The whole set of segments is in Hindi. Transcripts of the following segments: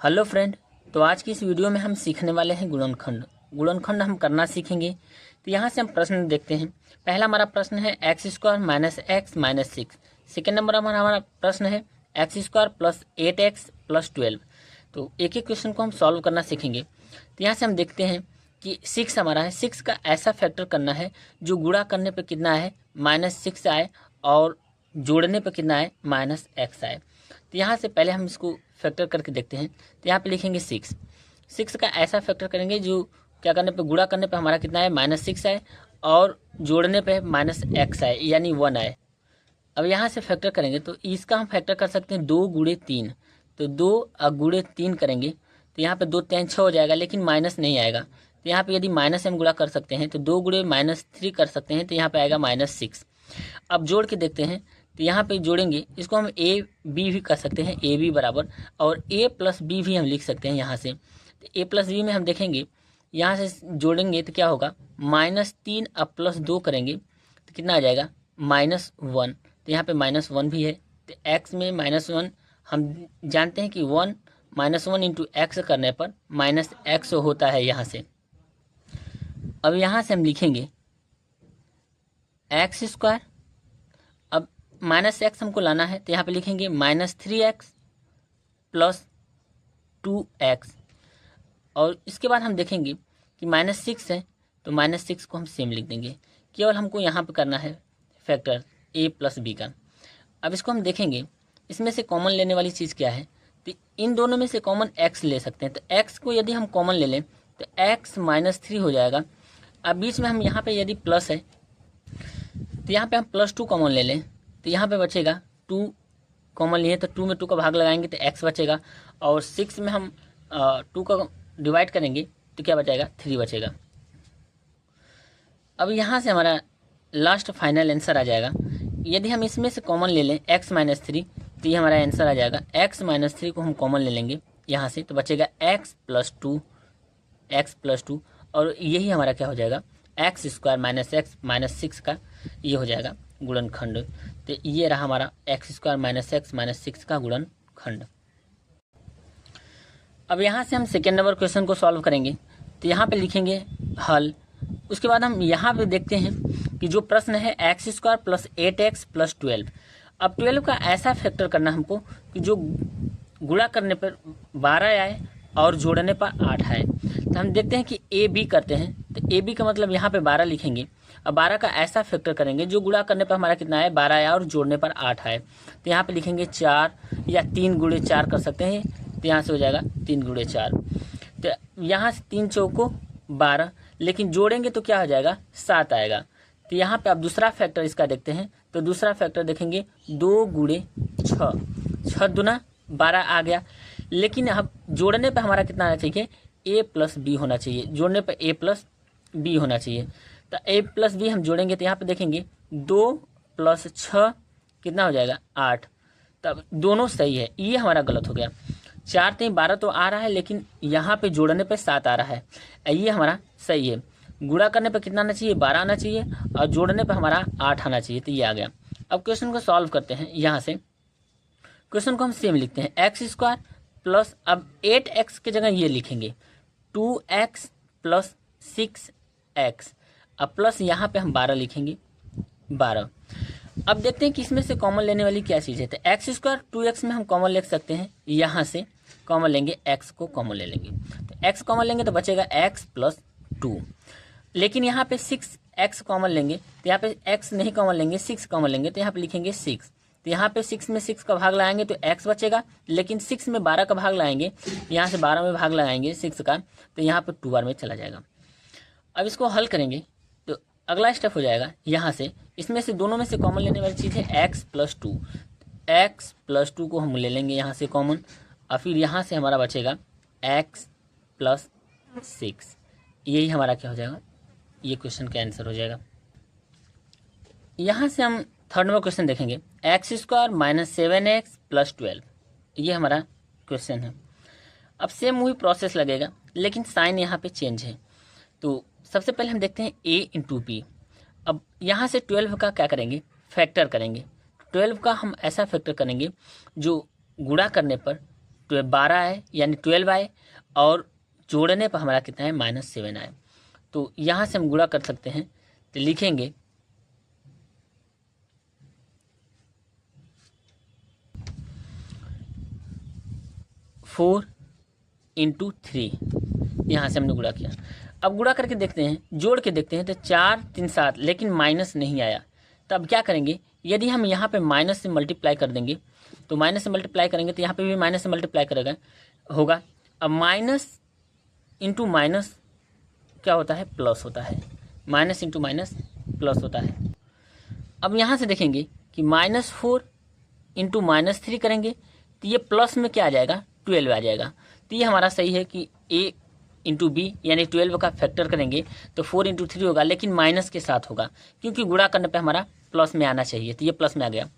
Hello friend. तो आज की इस वीडियो में हम सीखने वाले हैं गुणनखंड। गुणनखंड हम करना सीखेंगे। तो यहाँ से हम प्रश्न देखते हैं। पहला हमारा प्रश्न है x square minus x minus six. Second number हमारा प्रश्न है x square plus 8x plus 12। तो एक एक क्वेश्चन को हम सॉल्व करना सीखेंगे। तो यहाँ से हम देखते हैं कि 6 हमारा है। 6 का ऐसा फैक्टर करना है जो गुणा करने पर कितना है -6 आए और जोड़ने पर कितना है -x आए। तो यहाँ से पहले हम इसको फैक्टर करके देखते हैं। तो यहाँ पे लिखेंगे 6 का ऐसा फैक्टर करेंगे जो क्या करने पे गुणा करने पे हमारा कितना है -6 आए और जोड़ने पे -x आए यानी 1 आए। अब यहाँ से फैक्टर करेंगे तो इसका हम फैक्टर कर सकते हैं 2 गुणे 3। तो 2 गुणे 3 करेंगे तो यहाँ पे 2 3 6 हो जाएगा, लेकिन माइनस नहीं आएगा। तो यहाँ पे यदि माइनस हम गुणा कर सकते हैं तो 2 गुणे -3 कर सकते हैं, तो यहाँ पे आएगा -6। अब जोड़ के देखते हैं तो यहाँ पे जोड़ेंगे, इसको हम ए बी भी कर सकते हैं, ए बी बराबर, और ए प्लस बी भी हम लिख सकते हैं यहाँ से। तो ए प्लस बी में हम देखेंगे यहाँ से जोड़ेंगे तो क्या होगा -3 अब +2 करेंगे तो कितना आ जाएगा -1। तो यहाँ पे -1 भी है। तो x में -1 हम जानते हैं कि 1 -1 इंटू एक्स करने पर -x होता है यहाँ से। अब यहाँ से हम लिखेंगे एक्स स्क्वायर, अब -x हमको लाना है तो यहाँ पे लिखेंगे -3x प्लस 2x। और इसके बाद हम देखेंगे कि -6 है तो -6 को हम सेम लिख देंगे। केवल हमको यहाँ पे करना है फैक्टर a प्लस बी का। अब इसको हम देखेंगे इसमें से कॉमन लेने वाली चीज़ क्या है। तो इन दोनों में से कॉमन x ले सकते हैं। तो x को यदि हम कॉमन ले लें तो x -3 हो जाएगा। अब बीच में हम यहाँ पे यदि प्लस है तो यहाँ पे हम +2 कॉमन ले लें तो यहाँ पे बचेगा 2 कॉमन लिए तो 2 में 2 का भाग लगाएंगे तो x बचेगा, और 6 में हम 2 का डिवाइड करेंगे तो क्या बचेगा 3 बचेगा। अब यहाँ से हमारा लास्ट फाइनल आंसर आ जाएगा। यदि हम इसमें से कॉमन ले लें x -3 तो ये हमारा आंसर आ जाएगा। x -3 को हम कॉमन ले लेंगे यहाँ से तो बचेगा x + 2 और यही हमारा क्या हो जाएगा एक्स स्क्वायर -x -6 का ये हो जाएगा गुणनखंड। तो ये रहा हमारा एक्स स्क्वायर -x -6 का गुणनखंड। अब यहाँ से हम सेकेंड नंबर क्वेश्चन को सॉल्व करेंगे। तो यहाँ पे लिखेंगे हल। उसके बाद हम यहाँ पे देखते हैं कि जो प्रश्न है x square plus 8x plus 12। अब 12 का ऐसा फैक्टर करना हमको कि जो गुणा करने पर 12 आए और जोड़ने पर 8 आए। तो हम देखते हैं कि ए बी करते हैं। तो ए बी का मतलब यहाँ पे 12 लिखेंगे। अब 12 का ऐसा फैक्टर करेंगे जो गुणा करने पर हमारा कितना आए 12 आया और जोड़ने पर 8 आए। तो यहाँ पे लिखेंगे 4 या 3 गुणे 4 कर सकते हैं। तो यहाँ से हो जाएगा 3 गुणे 4। तो यहाँ से 3 चौको 12, लेकिन जोड़ेंगे तो क्या हो जाएगा 7 आएगा। तो यहाँ पे अब दूसरा फैक्टर इसका देखते हैं। तो दूसरा फैक्टर देखेंगे 2 गुणे 6, 6 दूना 12 आ गया, लेकिन अब जोड़ने पे हमारा कितना आना चाहिए a प्लस बी होना चाहिए। जोड़ने पे a प्लस बी होना चाहिए। तो a प्लस बी हम जोड़ेंगे तो यहाँ पे देखेंगे 2 + 6 कितना हो जाएगा 8। तब दोनों सही है, ये हमारा गलत हो गया। 4 3 12 तो आ रहा है, लेकिन यहाँ पे जोड़ने पे 7 आ रहा है, ये हमारा सही है। गुणा करने पे कितना आना चाहिए 12 आना चाहिए और जोड़ने पे हमारा 8 आना चाहिए। तो ये आ गया। अब क्वेश्चन को सॉल्व करते हैं। यहाँ से क्वेश्चन को हम सेम लिखते हैं एक्स स्क्वायर प्लस, अब 8x की जगह ये लिखेंगे 2x प्लस 6x, अब प्लस यहाँ पे हम 12 लिखेंगे 12। अब देखते हैं कि इसमें से कॉमन लेने वाली क्या चीज़ है। तो एक्स स्क्वायर 2x में हम कॉमन ले सकते हैं, यहाँ से कॉमन लेंगे x को कॉमन ले लेंगे। तो x कॉमन लेंगे तो बचेगा x + 2, लेकिन यहाँ पे 6x कॉमन लेंगे तो यहाँ पे x नहीं कॉमन लेंगे 6 कॉमन लेंगे तो यहाँ पे लिखेंगे 6। तो यहाँ पे 6 में 6 का भाग लगाएंगे तो x बचेगा, लेकिन 6 में 12 का भाग लगाएंगे, यहाँ से 12 में भाग लगाएंगे 6 का, तो यहाँ पे 2 बार में चला जाएगा। अब इसको हल करेंगे तो अगला स्टेप हो जाएगा यहाँ से, इसमें से दोनों में से कॉमन लेने वाली चीज़ है x + 2। x + 2 को हम ले लेंगे यहाँ से कॉमन, और फिर यहाँ से हमारा बचेगा x + 6। यही हमारा क्या हो जाएगा, ये क्वेश्चन का आंसर हो जाएगा। यहाँ से हम थर्ड नंबर क्वेश्चन देखेंगे एक्स स्क्वायर -7x प्लस 12। ये हमारा क्वेश्चन है। अब सेम वही प्रोसेस लगेगा, लेकिन साइन यहाँ पे चेंज है। तो सबसे पहले हम देखते हैं a इंटू बी। अब यहाँ से 12 का क्या करेंगे फैक्टर करेंगे। 12 का हम ऐसा फैक्टर करेंगे जो गुणा करने पर 12 आए यानी 12 आए, और जोड़ने पर हमारा कितना है -7 आए। तो यहाँ से हम गुणा कर सकते हैं, तो लिखेंगे 4 × 3, यहाँ से हमने गुणा किया। अब गुणा करके देखते हैं, जोड़ के देखते हैं, तो 4 3 7, लेकिन माइनस नहीं आया। तो अब क्या करेंगे, यदि हम यहाँ पे माइनस से मल्टीप्लाई कर देंगे, तो माइनस से मल्टीप्लाई करेंगे तो यहाँ पे भी माइनस से मल्टीप्लाई करेगा होगा। अब माइनस इंटू माइनस क्या होता है, प्लस होता है, माइनस इंटू माइनस प्लस होता है। अब यहाँ से देखेंगे कि -4 इंटू -3 करेंगे तो ये प्लस में क्या आ जाएगा, 12 आ जाएगा। तो ये हमारा सही है कि A इंटू बी यानी 12 का फैक्टर करेंगे तो 4 × 3 होगा, लेकिन माइनस के साथ होगा, क्योंकि गुणा करने पे हमारा प्लस में आना चाहिए, तो ये प्लस में आ गया।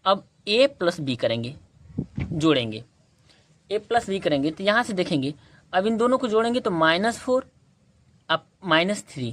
अब A + B करेंगे, जोड़ेंगे, A + B करेंगे तो यहाँ से देखेंगे, अब इन दोनों को जोड़ेंगे तो -4 अब -3,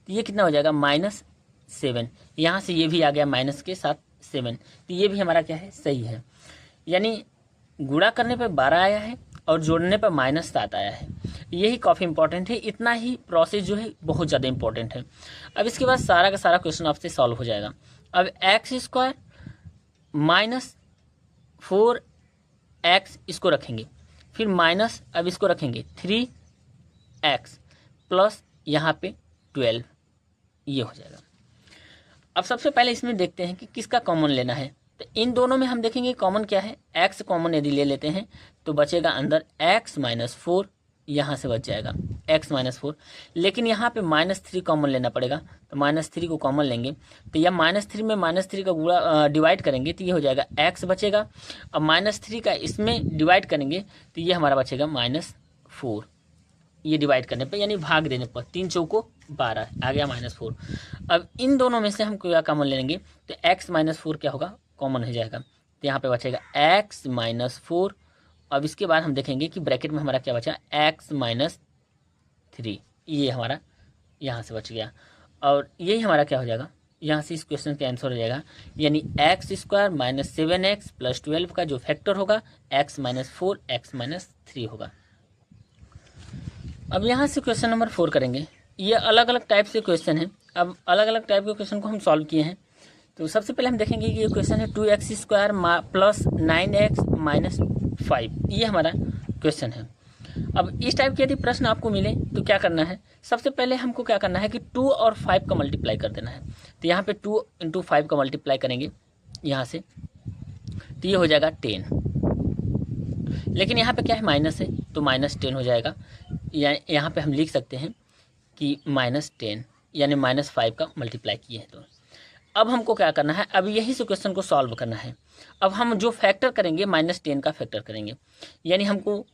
तो ये कितना हो जाएगा -7। यहाँ से ये भी आ गया माइनस के साथ 7, तो ये भी हमारा क्या है, सही है। यानी गुणा करने पर 12 आया है और जोड़ने पर -7 आया है। यही काफ़ी इंपॉर्टेंट है, इतना ही प्रोसेस जो है बहुत ज़्यादा इंपॉर्टेंट है। अब इसके बाद सारा का सारा क्वेश्चन आपसे सॉल्व हो जाएगा। अब x² -4x इसको रखेंगे, फिर माइनस, अब इसको रखेंगे 3x प्लस यहाँ पे 12, ये हो जाएगा। अब सबसे पहले इसमें देखते हैं कि किसका कॉमन लेना है। तो इन दोनों में हम देखेंगे कॉमन क्या है, x कॉमन यदि ले लेते हैं तो बचेगा अंदर x - 4, यहाँ से बच जाएगा x - 4, लेकिन यहाँ पे -3 कॉमन लेना पड़ेगा, तो -3 को कॉमन लेंगे तो यह -3 में -3 का गुणा डिवाइड करेंगे तो ये हो जाएगा x बचेगा। अब -3 का इसमें डिवाइड करेंगे तो ये हमारा बचेगा -4, ये डिवाइड करने पे यानी भाग देने पर 3 चौको 12 आ गया -4। अब इन दोनों में से हम क्या कॉमन लेंगे तो x - 4 क्या होगा, कॉमन हो जाएगा, तो यहाँ पे बचेगा x - 4। अब इसके बाद हम देखेंगे कि ब्रैकेट में हमारा क्या बचा, x - 3, ये हमारा यहाँ से बच गया, और यही हमारा क्या हो जाएगा, यहाँ से इस क्वेश्चन का आंसर हो जाएगा, यानी x² - 7x + 12 का जो फैक्टर होगा x - 4 x - 3 होगा। अब यहाँ से क्वेश्चन नंबर 4 करेंगे। ये अलग अलग टाइप से क्वेश्चन है। अब अलग अलग टाइप के क्वेश्चन को हम सॉल्व किए हैं। तो सबसे पहले हम देखेंगे कि ये क्वेश्चन है 2x² + 9x - 5, ये हमारा क्वेश्चन है। अब इस टाइप के यदि प्रश्न आपको मिले तो क्या करना है, सबसे पहले हमको क्या करना है कि 2 और 5 का मल्टीप्लाई कर देना है। तो यहाँ पे 2 × 5 का मल्टीप्लाई करेंगे यहाँ से, तो ये हो जाएगा 10, लेकिन यहाँ पे क्या है, माइनस है तो -10 हो जाएगा। यहाँ पे हम लिख सकते हैं कि -10 यानी -5 का मल्टीप्लाई किए हैं। तो अब हमको क्या करना है, अब यही से क्वेश्चन को सॉल्व करना है। अब हम जो फैक्टर करेंगे -10 का फैक्टर करेंगे, यानी हमको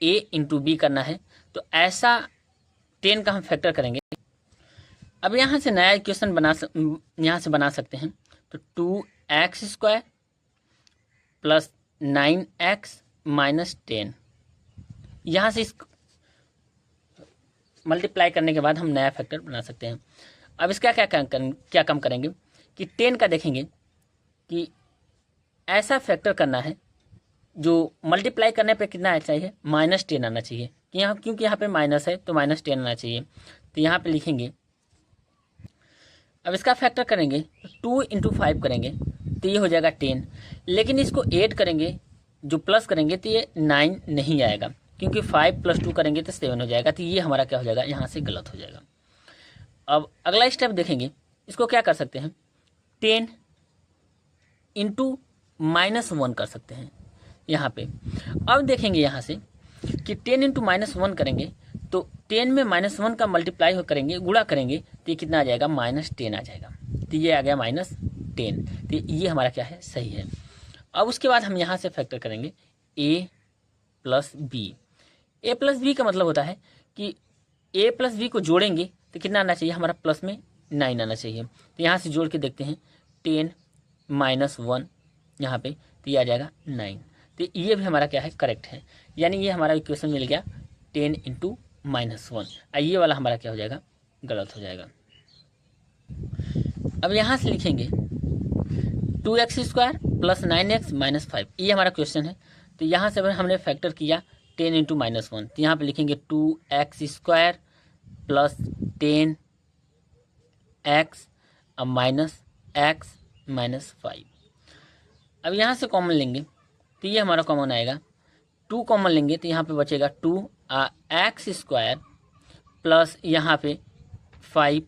a × b करना है, तो ऐसा 10 का हम फैक्टर करेंगे। अब यहाँ से नया इक्वेशन यहाँ से बना सकते हैं, तो 2x² + 9x - 10, यहाँ से इस मल्टीप्लाई करने के बाद हम नया फैक्टर बना सकते हैं। अब इसका क्या कम करेंगे कि 10 का देखेंगे कि ऐसा फैक्टर करना है जो मल्टीप्लाई करने पे कितना आना चाहिए, -10 आना चाहिए, कि यहाँ क्योंकि यहाँ पे माइनस है तो -10 आना चाहिए। तो यहाँ पे लिखेंगे, अब इसका फैक्टर करेंगे 2 × 5 करेंगे तो ये हो जाएगा 10, लेकिन इसको 8 करेंगे जो प्लस करेंगे तो ये 9 नहीं आएगा, क्योंकि 5 + 2 करेंगे तो 7 हो जाएगा, तो ये हमारा क्या हो जाएगा, यहाँ से गलत हो जाएगा। अब अगला स्टेप देखेंगे, इसको क्या कर सकते हैं, 10 × -1 कर सकते हैं यहाँ पे। अब देखेंगे यहाँ से कि 10 × -1 करेंगे तो 10 में -1 का मल्टीप्लाई करेंगे, गुणा करेंगे तो ये कितना आ जाएगा, -10 आ जाएगा, तो ये आ गया -10, तो ये हमारा क्या है, सही है। अब उसके बाद हम यहाँ से फैक्टर करेंगे a + b। a + b का मतलब होता है कि a + b को जोड़ेंगे तो कितना आना चाहिए, हमारा प्लस में 9 आना चाहिए। तो यहाँ से जोड़ के देखते हैं 10 - 1 यहाँ पे, तो ये आ जाएगा 9, तो ये भी हमारा क्या है, करेक्ट है। यानी ये हमारा इक्वेशन मिल गया 10 × -1, ये वाला हमारा क्या हो जाएगा, गलत हो जाएगा। अब यहाँ से लिखेंगे 2x² + 9x - 5, ये हमारा क्वेश्चन है। तो यहाँ से हमने फैक्टर किया 10 इंटू -1, तो यहाँ पे लिखेंगे 2x² प्लस 10x अब माइनस x माइनस 5। अब यहाँ से कॉमन लेंगे तो ये हमारा कॉमन आएगा, 2 कॉमन लेंगे तो यहाँ पे बचेगा 2x² प्लस यहाँ पे 5,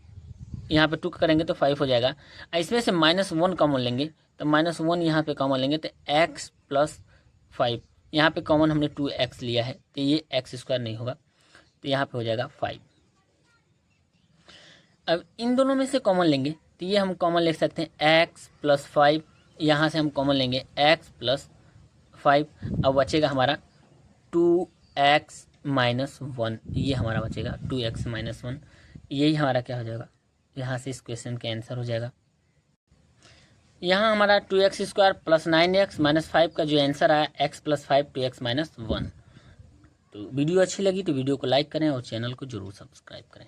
यहाँ पे 2 करेंगे तो 5 हो जाएगा। इसमें से -1 कॉमन लेंगे तो -1 यहाँ पे कॉमन लेंगे तो x प्लस 5, यहाँ पे कॉमन हमने 2x लिया है तो ये x² नहीं होगा, तो यहाँ पे हो जाएगा 5। अब इन दोनों में से कॉमन लेंगे तो ये हम कॉमन लिख सकते हैं x प्लस 5, यहाँ से हम कॉमन लेंगे x प्लस 5। अब बचेगा हमारा 2x माइनस 1, ये हमारा बचेगा 2x माइनस 1। यही हमारा क्या हो जाएगा, यहाँ से इस क्वेश्चन का आंसर हो जाएगा। यहाँ हमारा 2x² प्लस 9x माइनस 5 का जो आंसर आया x प्लस 5 2x माइनस 1। तो वीडियो अच्छी लगी तो वीडियो को लाइक करें और चैनल को जरूर सब्सक्राइब करें।